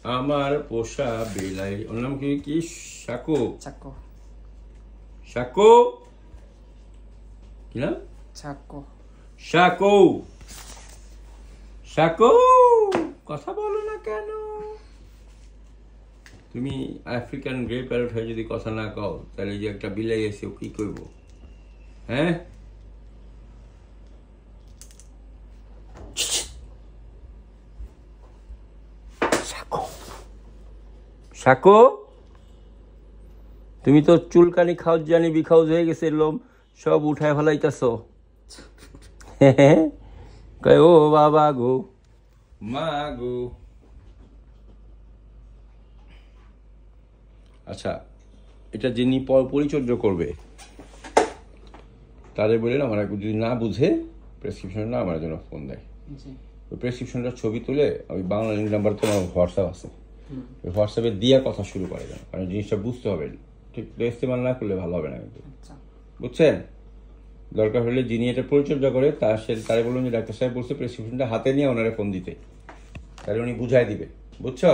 আমার পোষা বিলাই, ওর নাম কি? কি শাকো? চাকো। শাকো কি নাম? চাকো। শাকো। শাকো, কথা বলো না কেন? তুমি আফ্রিকান গ্রে প্যারট হয়ে যদি কথা না কও, তাহলে যে একটা বিলাই আছে ও কি করবো? হ্যাঁ, শাকো, তুমি তো চুলকানি খাওয়ার জানি বিখাউজ হয়ে গেছে, লোম সব উঠায় ফেলাইতেছ। কয় ও বাবা গো, মা গো। আচ্ছা, এটা যিনি পরিচর্যা করবে তাদের বললেন আমার যদি না বুঝে প্রেসক্রিপশনটা আমার জন্য ফোন দেয়। ওই প্রেসক্রিপশনটার ছবি তুলে ওই বাংলা নাম্বার তো আমার হোয়াটসঅ্যাপ আছে, ওই হোয়াটসঅ্যাপে দিয়ে কথা শুরু করে দেন, কারণ জিনিসটা বুঝতে হবে। ঠিক ইস্তেমাল না করলে ভালো হবে না কিন্তু, বুঝছেন? দরকার হলে যিনি এটা পরিচর্যা করে তারে বলুন যে ডাক্তার সাহেব বলছে প্রেসক্রিপশনটা হাতে নিয়ে ওনারে ফোন দিতে, তাহলে উনি বুঝাই দিবে। বুঝছো?